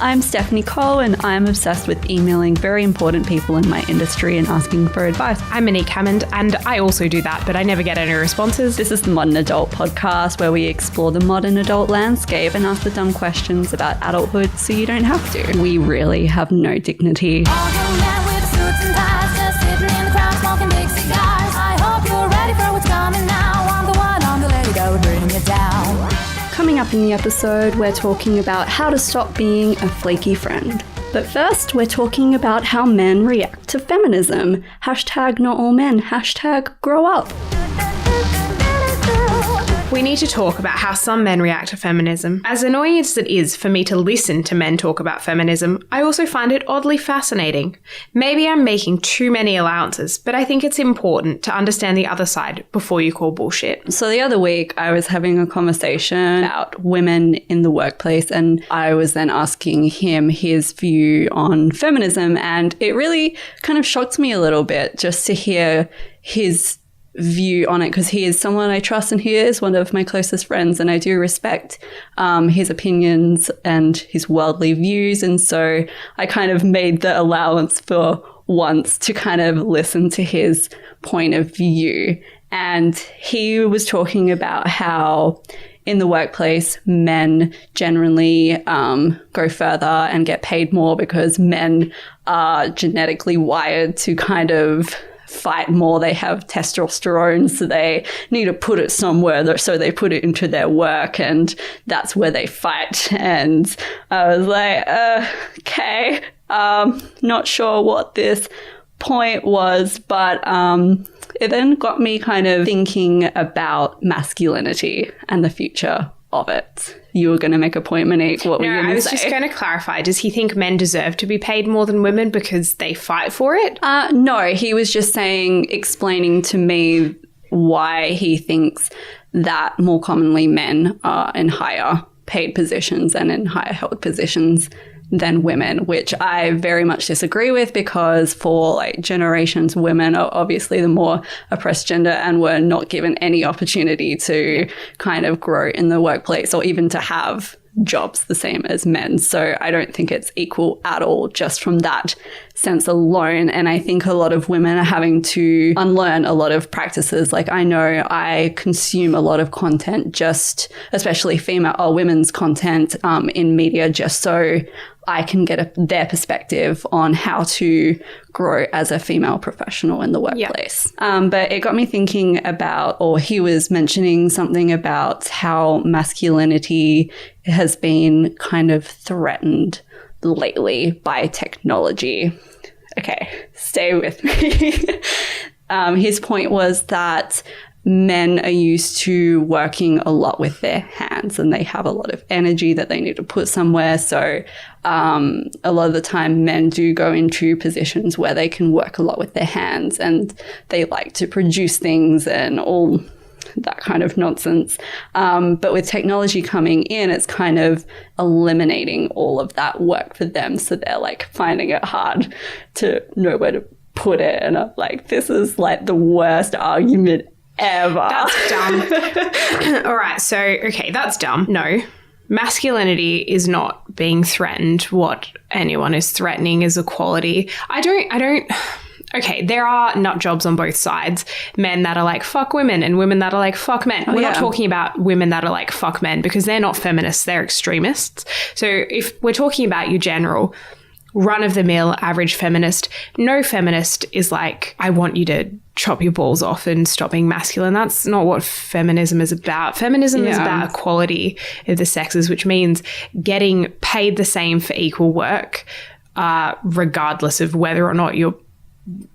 I'm Stephanie Cole, and I'm obsessed with emailing very important people in my industry and asking for advice. I'm Monique Hammond, and I also do that, but I never get any responses. This is the Modern Adult podcast, where we explore the modern adult landscape and ask the dumb questions about adulthood so you don't have to. We really have no dignity. All young men with suits and ties, just sitting in the crowd smoking big cigars. I hope you're ready for what's coming now. I'm the one on the lady that would bring you down. Coming up in the episode, we're talking about how to stop being a flaky friend. But first, we're talking about how men react to feminism. Hashtag not all men. Hashtag grow up. We need to talk about how some men react to feminism. As annoying as it is for me to listen to men talk about feminism, I also find it oddly fascinating. Maybe I'm making too many allowances, but I think it's important to understand the other side before you call bullshit. So the other week, I was having a conversation about women in the workplace, and I was then asking him his view on feminism, and it really kind of shocked me a little bit just to hear his view on it, because he is someone I trust and he is one of my closest friends, and I do respect his opinions and his worldly views. And so I kind of made the allowance for once to kind of listen to his point of view. And he was talking about how in the workplace, men generally go further and get paid more because men are genetically wired to kind of fight more. They have testosterone, so they need to put it somewhere, so they put it into their work, and that's where they fight. And I was like, okay, not sure what this point was, but it then got me kind of thinking about masculinity and the future of it. You were going to make a point, Monique. What were you going to say? I was just going to clarify. Does he think men deserve to be paid more than women because they fight for it? No, he was just explaining to me why he thinks that more commonly men are in higher paid positions and in higher held positions than women, which I very much disagree with, because for like generations, women are obviously the more oppressed gender and were not given any opportunity to kind of grow in the workplace or even to have jobs the same as men. So I don't think it's equal at all just from that sense alone. And I think a lot of women are having to unlearn a lot of practices. Like, I know I consume a lot of content, just especially female or women's content in media, just so I can get their perspective on how to grow as a female professional in the workplace. Yep. But it got me thinking about, or he was mentioning something about how masculinity has been kind of threatened lately by technology. Okay, stay with me. His point was that men are used to working a lot with their hands, and they have a lot of energy that they need to put somewhere. So a lot of the time men do go into positions where they can work a lot with their hands, and they like to produce things and all that kind of nonsense. But with technology coming in, it's kind of eliminating all of that work for them. So they're like finding it hard to know where to put it. And I'm like, this is like the worst argument ever. That's dumb. All right. So, okay, that's dumb. No. Masculinity is not being threatened. What anyone is threatening is equality. I don't. Okay, there are nut jobs on both sides. Men that are like, fuck women, and women that are like, fuck men. We're not talking about women that are like, fuck men, because they're not feminists. They're extremists. So if we're talking about your general run-of-the-mill average feminist, no feminist is like, I want you to chop your balls off and stop being masculine. That's not what feminism is about. Feminism is about equality of the sexes, which means getting paid the same for equal work, regardless of whether or not you're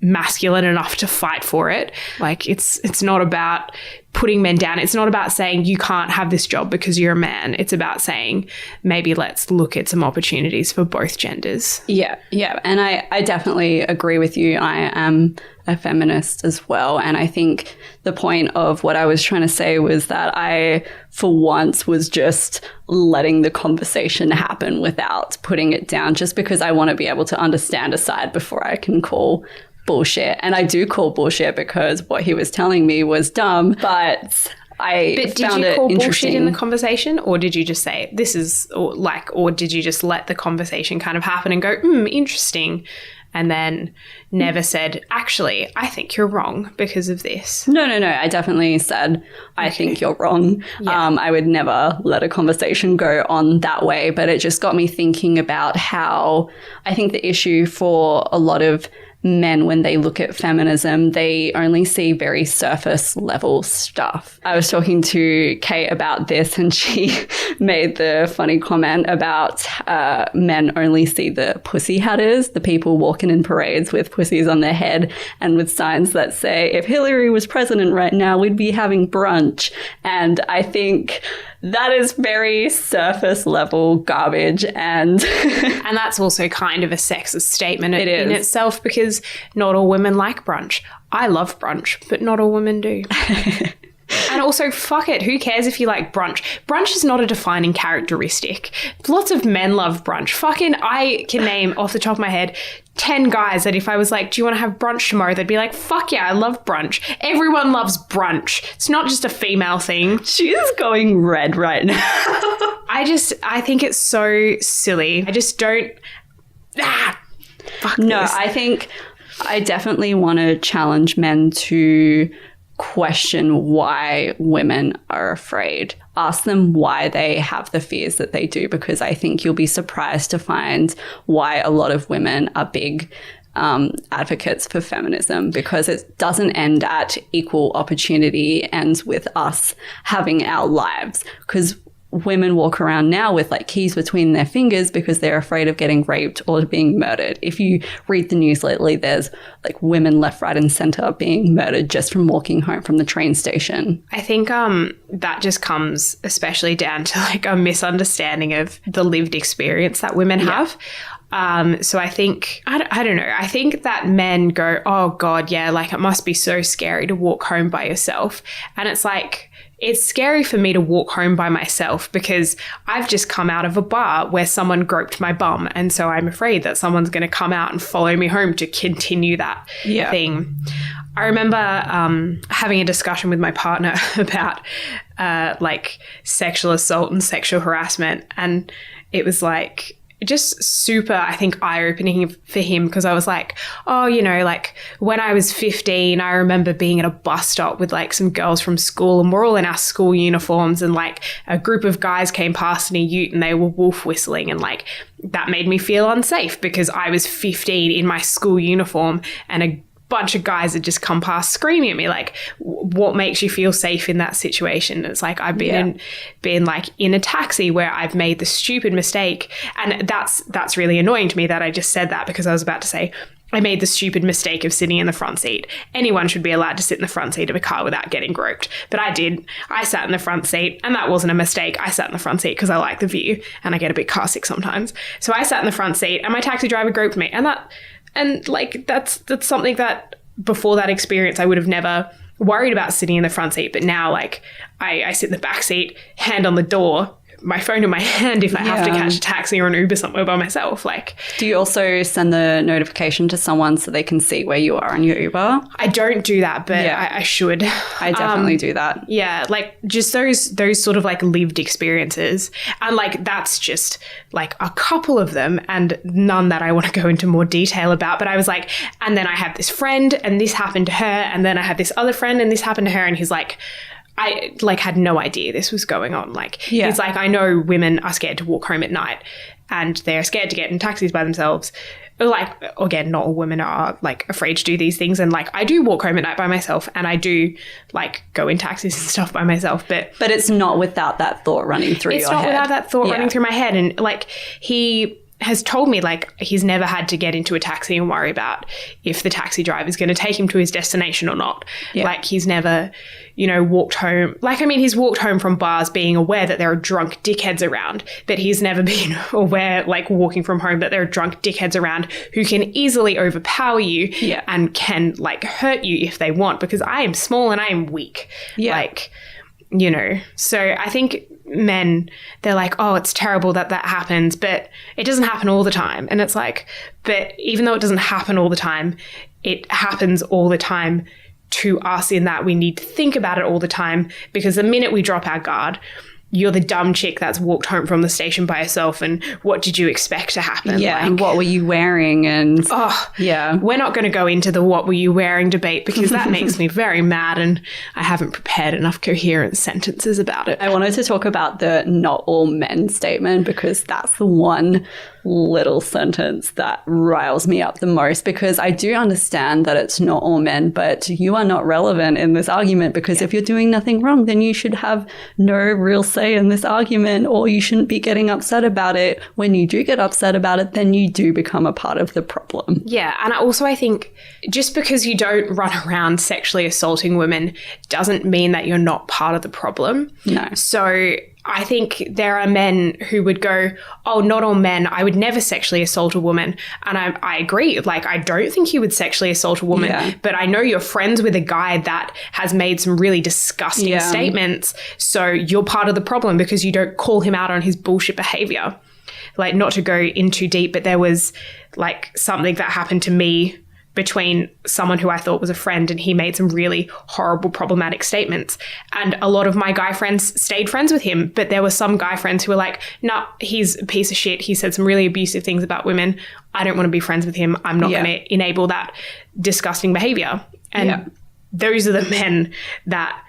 masculine enough to fight for it. Like, it's not about putting men down. It's not about saying you can't have this job because you're a man. It's about saying maybe let's look at some opportunities for both genders. Yeah. And I definitely agree with you. I am a feminist as well. And I think the point of what I was trying to say was that I, for once, was just letting the conversation happen without putting it down, just because I want to be able to understand a side before I can call bullshit. And I do call bullshit because what he was telling me was dumb, but I But did found you it call bullshit interesting. in the conversation, or did you just say this is, or did you just let the conversation kind of happen and go, interesting, and then never said, actually, I think you're wrong because of this? No. I definitely said, I think you're wrong. Yeah. I would never let a conversation go on that way, but it just got me thinking about how I think the issue for a lot of men when they look at feminism, they only see very surface level stuff. I was talking to Kate about this and she made the funny comment about men only see the pussy hatters, the people walking in parades with pussies on their head and with signs that say, if Hillary was president right now, we'd be having brunch. And I think that is very surface level garbage. And And that's also kind of a sexist statement It in is. itself, because not all women like brunch. I love brunch, but not all women do. And also, fuck it, who cares if you like brunch? Brunch is not a defining characteristic. Lots of men love brunch. Fucking, I can name off the top of my head 10 guys that if I was like, do you want to have brunch tomorrow? They'd be like, fuck yeah, I love brunch. Everyone loves brunch. It's not just a female thing. she is going red right now. I think it's so silly. I just don't, fuck No, this. I think I definitely want to challenge men to question why women are afraid. Ask them why they have the fears that they do, because I think you'll be surprised to find why a lot of women are big advocates for feminism, because it doesn't end at equal opportunity, it ends with us having our lives. Because women walk around now with like keys between their fingers because they're afraid of getting raped or being murdered. If you read the news lately, there's like women left, right and center being murdered just from walking home from the train station. I think that just comes especially down to like a misunderstanding of the lived experience that women have. So I think, I don't know, I think that men go, oh God, yeah, like it must be so scary to walk home by yourself. And it's like, it's scary for me to walk home by myself because I've just come out of a bar where someone groped my bum. And so I'm afraid that someone's going to come out and follow me home to continue that thing. I remember having a discussion with my partner about like sexual assault and sexual harassment. And it was like, just super, I think, eye-opening for him, because I was like, oh, you know, like when I was 15, I remember being at a bus stop with like some girls from school and we're all in our school uniforms and like a group of guys came past in a ute and they were wolf whistling, and like that made me feel unsafe because I was 15 in my school uniform and a bunch of guys had just come past screaming at me. Like, what makes you feel safe in that situation? It's like I've been like in a taxi where I've made the stupid mistake, and that's really annoying to me that I just said that, because I was about to say I made the stupid mistake of sitting in the front seat. Anyone should be allowed to sit in the front seat of a car without getting groped. But I did. I sat in the front seat, and that wasn't a mistake. I sat in the front seat because I like the view and I get a bit car sick sometimes. So I sat in the front seat and my taxi driver groped me, and like that's something that before that experience I would have never worried about sitting in the front seat. But now like I sit in the back seat, hand on the door, my phone in my hand if I have to catch a taxi or an Uber somewhere by myself. Like, do you also send the notification to someone so they can see where you are on your Uber? I don't do that, but I should. I definitely do that. Yeah, like just those sort of like lived experiences. And like that's just like a couple of them and none that I want to go into more detail about. But I was like, and then I have this friend and this happened to her, and then I have this other friend and this happened to her, and he's like, I like had no idea this was going on. Like, he's like, I know women are scared to walk home at night and they're scared to get in taxis by themselves. Like, again, not all women are like afraid to do these things. And like, I do walk home at night by myself and I do like go in taxis and stuff by myself. But it's not without that thought running through your head. It's not without that thought running through my head. And like, he has told me like he's never had to get into a taxi and worry about if the taxi driver is going to take him to his destination or not. Like, he's never, you know, walked home. Like, I mean, he's walked home from bars being aware that there are drunk dickheads around, but he's never been aware, like walking from home, that there are drunk dickheads around who can easily overpower you and can like hurt you if they want, because I am small and I am weak. Like, you know, so I think men, they're like, oh, it's terrible that happens, but it doesn't happen all the time. And it's like, but even though it doesn't happen all the time, it happens all the time to us in that we need to think about it all the time, because the minute we drop our guard, you're the dumb chick that's walked home from the station by herself, and what did you expect to happen? Yeah, and what were you wearing? And yeah, we're not going to go into the what were you wearing debate, because that makes me very mad, and I haven't prepared enough coherent sentences about it. I wanted to talk about the not all men statement, because that's the one little sentence that riles me up the most, because I do understand that it's not all men, but you are not relevant in this argument, because if you're doing nothing wrong, then you should have no real say in this argument, or you shouldn't be getting upset about it. When you do get upset about it, then you do become a part of the problem. Yeah, and I think just because you don't run around sexually assaulting women doesn't mean that you're not part of the problem. No. So I think there are men who would go, oh, not all men, I would never sexually assault a woman. And I agree. Like, I don't think you would sexually assault a woman, but I know you're friends with a guy that has made some really disgusting statements. So you're part of the problem because you don't call him out on his bullshit behavior. Like, not to go in too deep, but there was like something that happened to me between someone who I thought was a friend, and he made some really horrible, problematic statements. And a lot of my guy friends stayed friends with him, but there were some guy friends who were like, nah, he's a piece of shit. He said some really abusive things about women. I don't want to be friends with him. I'm not going to enable that disgusting behavior. And those are the men that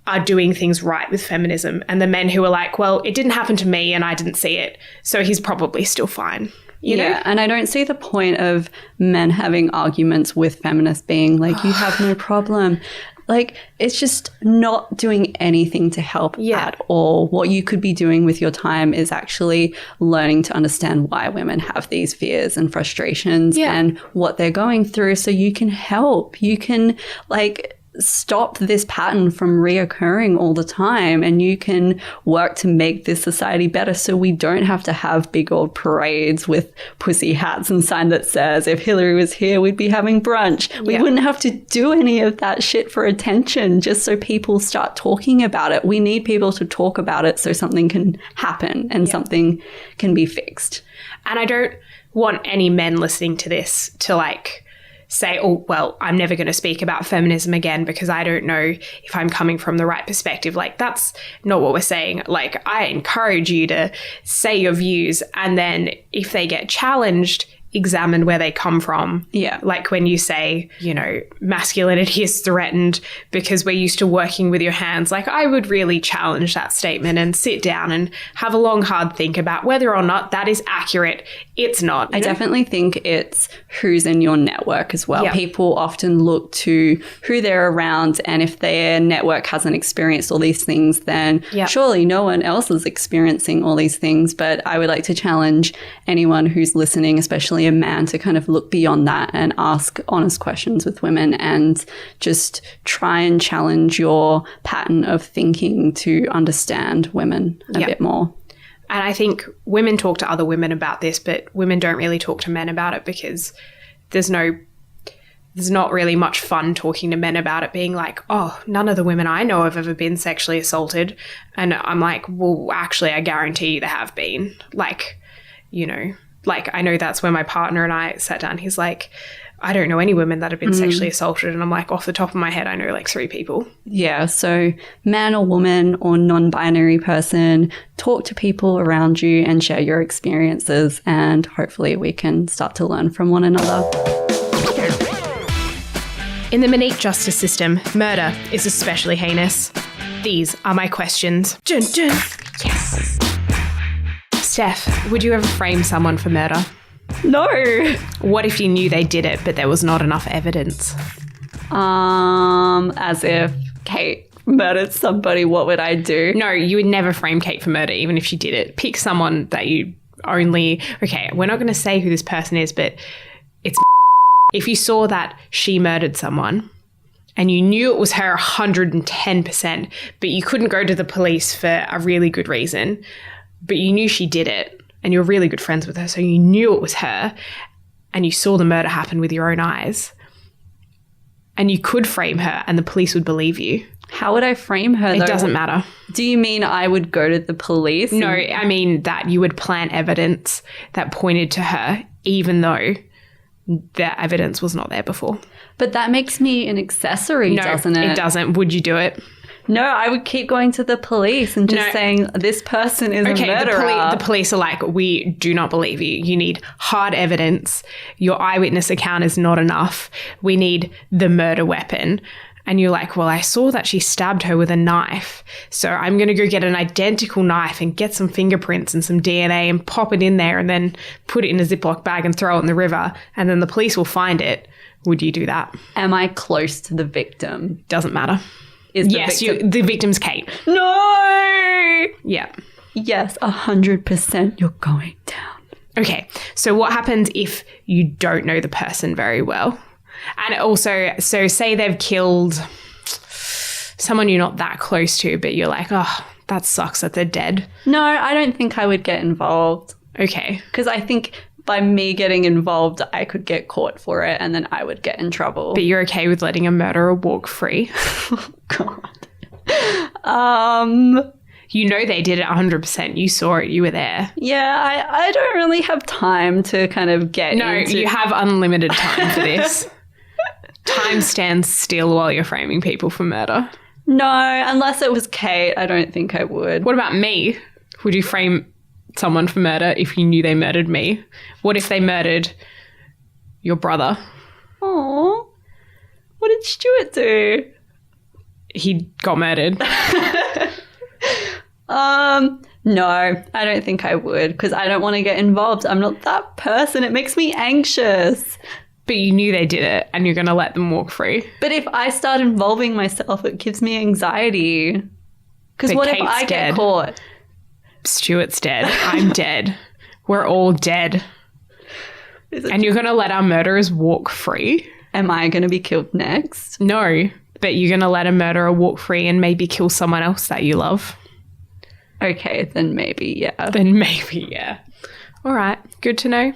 are doing things right with feminism, and the men who are like, well, it didn't happen to me and I didn't see it, so he's probably still fine. You know? And I don't see the point of men having arguments with feminists being like, you have no problem. Like, it's just not doing anything to help at all. What you could be doing with your time is actually learning to understand why women have these fears and frustrations and what they're going through, so you can help. You can, like, stop this pattern from reoccurring all the time, and you can work to make this society better, so we don't have to have big old parades with pussy hats and sign that says, if Hillary was here, we'd be having brunch. We wouldn't have to do any of that shit for attention, just so people start talking about it. We need people to talk about it so something can happen and something can be fixed. And I don't want any men listening to this to like say, oh, well, I'm never going to speak about feminism again because I don't know if I'm coming from the right perspective. Like, that's not what we're saying. Like, I encourage you to say your views, and then if they get challenged, examine where they come from. Yeah. Like when you say, you know, masculinity is threatened because we're used to working with your hands. Like, I would really challenge that statement and sit down and have a long, hard think about whether or not that is accurate. It's not. I definitely think it's who's in your network as well. Yeah. People often look to who they're around, and if their network hasn't experienced all these things, then surely no one else is experiencing all these things. But I would like to challenge anyone who's listening, especially a man, to kind of look beyond that and ask honest questions with women, and just try and challenge your pattern of thinking to understand women a bit more. And I think women talk to other women about this, but women don't really talk to men about it because there's not really much fun talking to men about it, being like, oh, none of the women I know have ever been sexually assaulted. And I'm like, well, actually, I guarantee you there have been. Like, you know, like, I know that's where my partner and I sat down. He's like, I don't know any women that have been sexually assaulted. And I'm like, off the top of my head, I know like 3 people. Yeah. So man or woman or non-binary person, talk to people around you and share your experiences. And hopefully we can start to learn from one another. In the Monique justice system, murder is especially heinous. These are my questions. Dun, dun. Yes. Steph, would you ever frame someone for murder? No. What if you knew they did it, but there was not enough evidence? As if Kate murdered somebody, what would I do? No, you would never frame Kate for murder, even if she did it. Pick someone that you only... Okay, we're not going to say who this person is, but it's... If you saw that she murdered someone and you knew it was her 110%, but you couldn't go to the police for a really good reason, but you knew she did it and you're really good friends with her, so you knew it was her and you saw the murder happen with your own eyes and you could frame her and the police would believe you. How would I frame her, though? It doesn't matter. Do you mean I would go to the police? No, I mean that you would plant evidence that pointed to her, even though the evidence was not there before. But that makes me an accessory, doesn't it? It doesn't. Would you do it? No, I would keep going to the police and just saying, this person is a murderer. The police are like, we do not believe you. You need hard evidence. Your eyewitness account is not enough. We need the murder weapon. And you're like, well, I saw that she stabbed her with a knife. So I'm going to go get an identical knife and get some fingerprints and some DNA and pop it in there and then put it in a Ziploc bag and throw it in the river. And then the police will find it. Would you do that? Am I close to the victim? Doesn't matter. Yes, the victim's Kate. No! Yeah. Yes, 100% you're going down. Okay, so what happens if you don't know the person very well? And also, so say they've killed someone you're not that close to, but you're like, oh, that sucks that they're dead. No, I don't think I would get involved. Okay. Because I think by me getting involved, I could get caught for it and then I would get in trouble. But you're okay with letting a murderer walk free? Oh, God. You know they did it 100%. You saw it. You were there. Yeah, I don't really have time to kind of get into... No, you have unlimited time for this. Time stands still while you're framing people for murder. No, unless it was Kate, I don't think I would. What about me? Would you frame someone for murder if you knew they murdered me? What if they murdered your brother? Oh, what did Stuart do? He got murdered. No, I don't think I would because I don't want to get involved. I'm not that person. It makes me anxious. But you knew they did it and you're going to let them walk free. But if I start involving myself, it gives me anxiety. Because what if I get caught? Stuart's dead. I'm dead. We're all dead. And you're going to let our murderers walk free? Am I going to be killed next? No, but you're going to let a murderer walk free and maybe kill someone else that you love. Okay, then maybe, yeah. Then maybe, yeah. All right, good to know.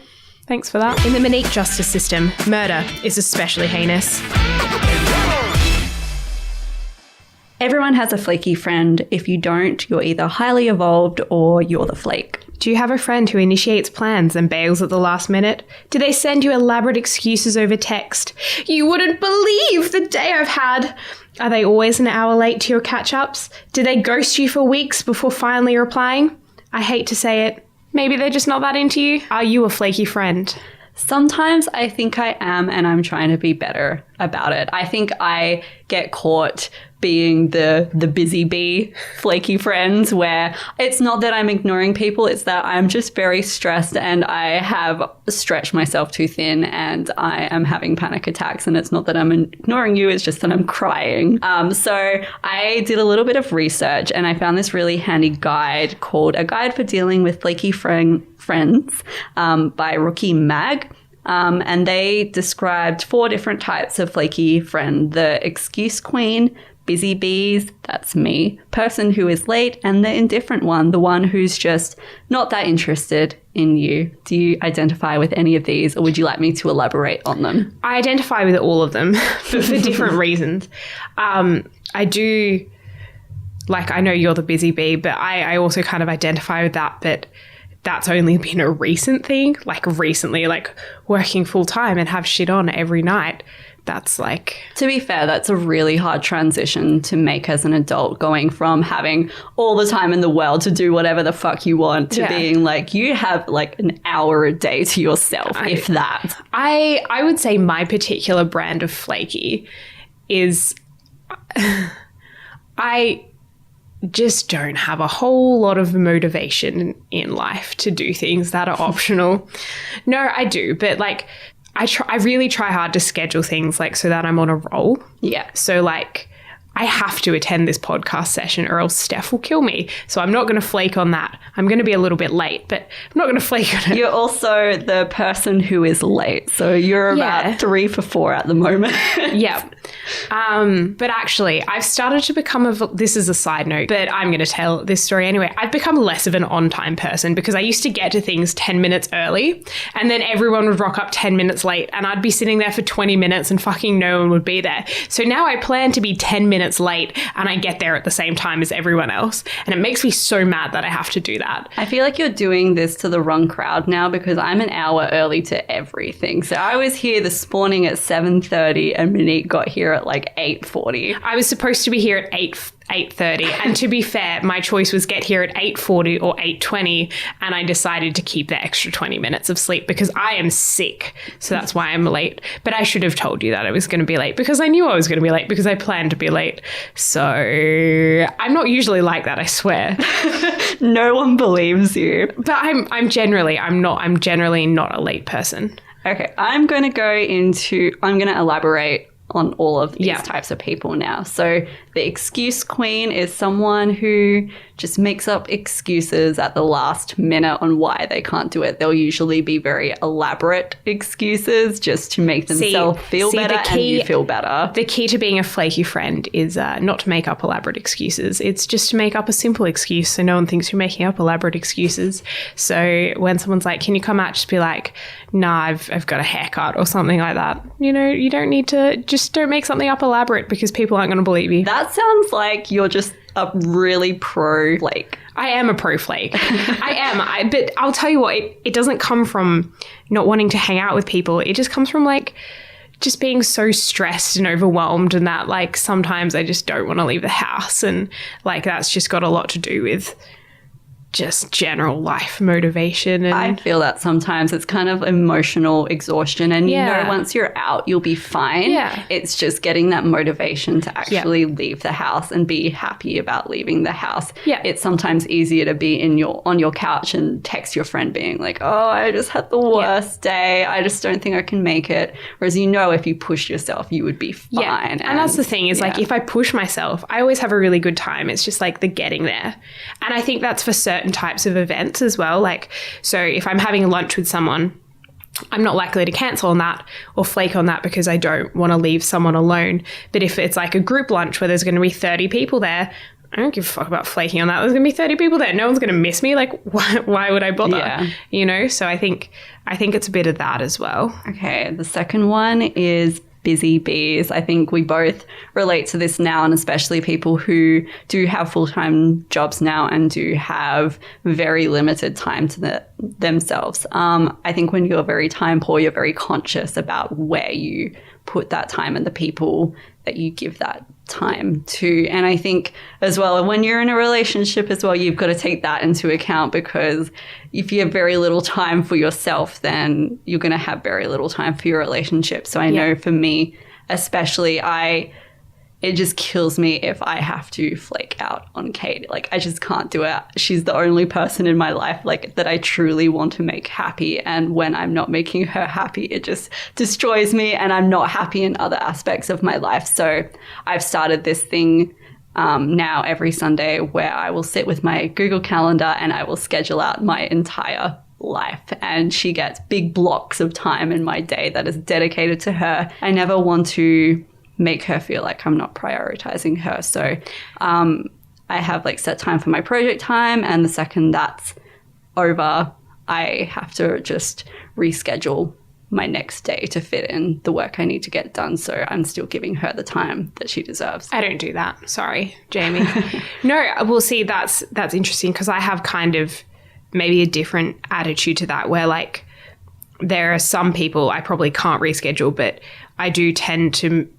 Thanks for that. In the Monique justice system, murder is especially heinous. Everyone has a flaky friend. If you don't, you're either highly evolved or you're the flake. Do you have a friend who initiates plans and bails at the last minute? Do they send you elaborate excuses over text? You wouldn't believe the day I've had. Are they always an hour late to your catch-ups? Do they ghost you for weeks before finally replying? I hate to say it. Maybe they're just not that into you. Are you a flaky friend? Sometimes I think I am, and I'm trying to be better about it. I think I get caught being the busy bee flaky friends where it's not that I'm ignoring people, it's that I'm just very stressed and I have stretched myself too thin and I am having panic attacks, and it's not that I'm ignoring you, it's just that I'm crying. So I did a little bit of research and I found this really handy guide called A Guide for Dealing with Flaky Friends by Rookie Mag. And they described 4 different types of flaky friend: the excuse queen, busy bees, that's me, person who is late, and the indifferent one, the one who's just not that interested in you. Do you identify with any of these, or would you like me to elaborate on them? I identify with all of them, but for different reasons. I do, like, I know you're the busy bee, but I also kind of identify with that, but that's only been a recent thing, like recently, like working full time and have shit on every night. That's like... To be fair, that's a really hard transition to make as an adult, going from having all the time in the world to do whatever the fuck you want to being like, you have like an hour a day to yourself, if that. I would say my particular brand of flaky is I just don't have a whole lot of motivation in life to do things that are optional. No, I do, but like I really try hard to schedule things like so that I'm on a roll. Yeah. So like I have to attend this podcast session or else Steph will kill me. So I'm not going to flake on that. I'm going to be a little bit late, but I'm not going to flake on it. You're also the person who is late. So you're about 3 for 4 at the moment. Yeah. But actually, I've started to become this is a side note, but I'm going to tell this story anyway. I've become less of an on-time person because I used to get to things 10 minutes early and then everyone would rock up 10 minutes late and I'd be sitting there for 20 minutes and fucking no one would be there. So now I plan to be 10 minutes late and I get there at the same time as everyone else. And it makes me so mad that I have to do that. I feel like you're doing this to the wrong crowd now because I'm an hour early to everything. So I was here this morning at 7:30 and Monique got here at like 8:40. I was supposed to be here at 8:30, and to be fair, my choice was get here at 8:40 or 8:20, and I decided to keep the extra 20 minutes of sleep because I am sick. So that's why I'm late. But I should have told you that I was going to be late because I knew I was going to be late because I planned to be late. So I'm not usually like that, I swear. No one believes you. But I'm generally not a late person. Okay, I'm going to elaborate on all of these types of people now. So the excuse queen is someone who just makes up excuses at the last minute on why they can't do it. They'll usually be very elaborate excuses just to make themselves feel better and you feel better. The key to being a flaky friend is not to make up elaborate excuses. It's just to make up a simple excuse so no one thinks you're making up elaborate excuses. So when someone's like, can you come out? Just be like, nah, I've got a haircut or something like that. You know, you don't need to, just don't make something up elaborate because people aren't going to believe you. That sounds like you're just a really pro flake. I am a pro flake. I am. But I'll tell you what, it doesn't come from not wanting to hang out with people. It just comes from like just being so stressed and overwhelmed and that like sometimes I just don't want to leave the house. And like that's just got a lot to do with just general life motivation. And I feel that sometimes it's kind of emotional exhaustion and you know once you're out you'll be fine. Yeah. It's just getting that motivation to actually leave the house and be happy about leaving the house. Yeah. It's sometimes easier to be on your couch and text your friend being like, oh, I just had the worst day. I just don't think I can make it. Whereas if you push yourself, you would be fine. Yeah. And that's the thing is like if I push myself, I always have a really good time. It's just like the getting there. And I think that's for certain types of events as well. Like, so if I'm having lunch with someone, I'm not likely to cancel on that or flake on that because I don't want to leave someone alone. But if it's like a group lunch where there's going to be 30 people there, I don't give a fuck about flaking on that. There's going to be 30 people there. No one's going to miss me. Like, why would I bother? Yeah. You know? So I think it's a bit of that as well. Okay. The second one is busy bees. I think we both relate to this now, and especially people who do have full-time jobs now and do have very limited time to themselves. I think when you're very time poor, you're very conscious about where you put that time and the people that you give that time to. And I think as well, when you're in a relationship as well, you've got to take that into account because if you have very little time for yourself, then you're going to have very little time for your relationship. So I know for me, especially, it just kills me if I have to flake out on Kate. Like, I just can't do it. She's the only person in my life, like, that I truly want to make happy. And when I'm not making her happy, it just destroys me and I'm not happy in other aspects of my life. So I've started this thing now every Sunday where I will sit with my Google Calendar and I will schedule out my entire life, and she gets big blocks of time in my day that is dedicated to her. I never want to make her feel like I'm not prioritizing her. So I have like set time for my project time, and the second that's over, I have to just reschedule my next day to fit in the work I need to get done. So I'm still giving her the time that she deserves. I don't do that. Sorry, Jamie. No, well, see, that's interesting because I have kind of maybe a different attitude to that where like there are some people I probably can't reschedule, but I do tend to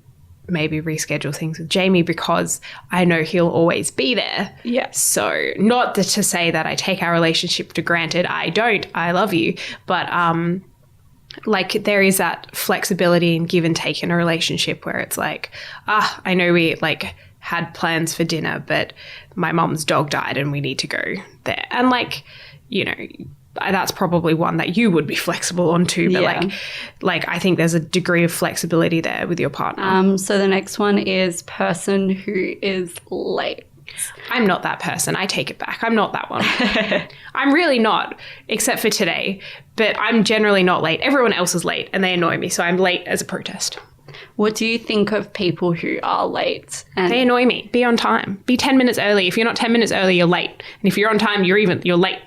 maybe reschedule things with Jamie because I know he'll always be there. Yeah. So not to say that I take our relationship for granted. I don't. I love you. But like there is that flexibility and give and take in a relationship where it's like, I know we like had plans for dinner, but my mom's dog died and we need to go there. And like, you know, that's probably one that you would be flexible on too. But like I think there's a degree of flexibility there with your partner. So the next one is person who is late. I'm not that person. I take it back. I'm not that one. I'm really not, except for today. But I'm generally not late. Everyone else is late and they annoy me. So I'm late as a protest. What do you think of people who are late? And They annoy me. Be on time. Be 10 minutes early. If you're not 10 minutes early, you're late. And if you're on time, you're late.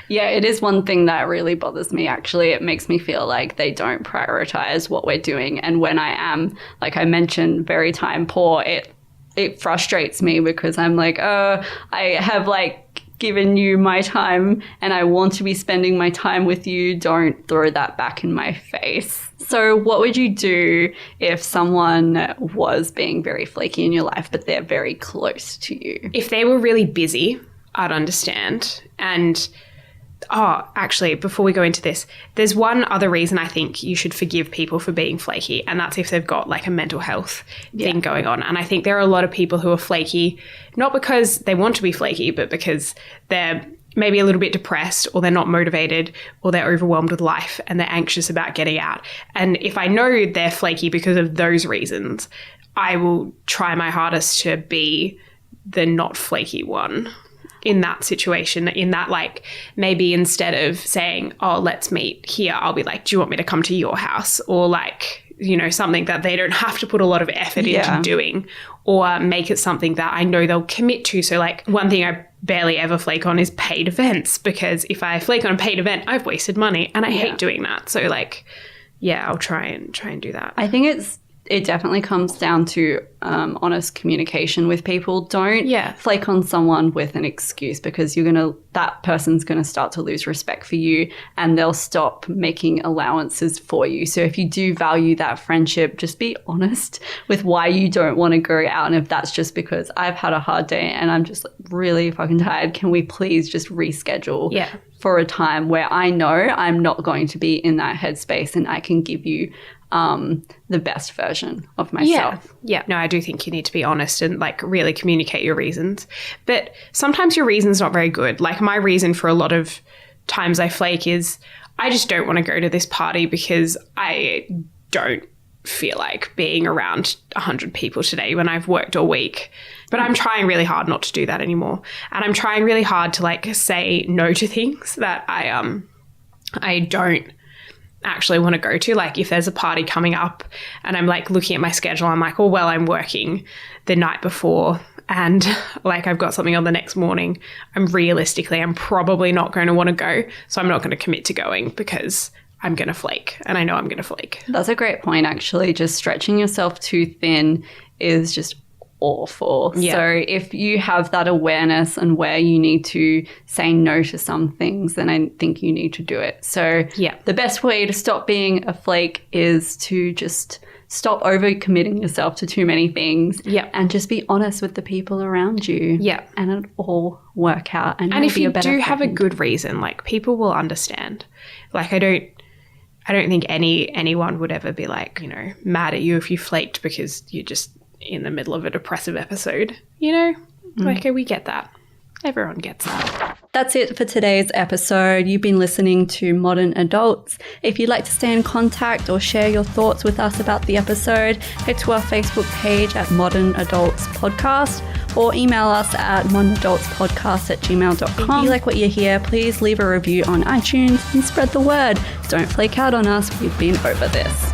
yeah, it is one thing that really bothers me, actually. It makes me feel like they don't prioritize what we're doing. And when I am, like I mentioned, very time poor, it frustrates me because I'm like, oh, I have like given you my time and I want to be spending my time with you. Don't throw that back in my face. So what would you do if someone was being very flaky in your life, but they're very close to you? If they were really busy, I'd understand. And actually, before we go into this, there's one other reason I think you should forgive people for being flaky, and that's if they've got like a mental health thing going on. And I think there are a lot of people who are flaky, not because they want to be flaky, but because they're maybe a little bit depressed, or they're not motivated, or they're overwhelmed with life and they're anxious about getting out. And if I know they're flaky because of those reasons, I will try my hardest to be the not flaky one in that situation, in that, like, maybe instead of saying, oh, let's meet here, I'll be like, do you want me to come to your house? Or like, you know, something that they don't have to put a lot of effort into doing, or make it something that I know they'll commit to. So like, one thing I barely ever flake on is paid events, because if I flake on a paid event, I've wasted money and I hate doing that. So like, yeah, I'll try and do that. I think it definitely comes down to honest communication with people. Don't flake on someone with an excuse, because that person's gonna start to lose respect for you and they'll stop making allowances for you. So if you do value that friendship, just be honest with why you don't want to go out. And if that's just because I've had a hard day and I'm just like really fucking tired, can we please just reschedule for a time where I know I'm not going to be in that headspace and I can give you the best version of myself. Yeah. No, I do think you need to be honest and like really communicate your reasons. But sometimes your reason's not very good. Like my reason for a lot of times I flake is I just don't want to go to this party because I don't feel like being around 100 people today when I've worked all week. But I'm trying really hard not to do that anymore. And I'm trying really hard to like say no to things that I don't actually want to go to. Like if there's a party coming up and I'm like looking at my schedule, I'm like, oh, well, I'm working the night before and like I've got something on the next morning. I'm probably not going to want to go. So I'm not going to commit to going because I'm going to flake, and I know I'm going to flake. That's a great point, actually. Just stretching yourself too thin is just awful. Yeah. So if you have that awareness and where you need to say no to some things, then I think you need to do it. So the best way to stop being a flake is to just stop overcommitting yourself to too many things and just be honest with the people around you. Yeah. And it'll all work out. And if you do have a good reason, like people will understand. Like I don't think anyone would ever be like, you know, mad at you if you flaked because you're just in the middle of a depressive episode, you know? Like, we get that. Everyone gets that. That's it for today's episode. You've been listening to Modern Adults. If you'd like to stay in contact or share your thoughts with us about the episode, head to our Facebook page at Modern Adults Podcast or email us at modernadultspodcast@gmail.com. If you like what you hear, please leave a review on iTunes and spread the word. Don't flake out on us. We've been over this.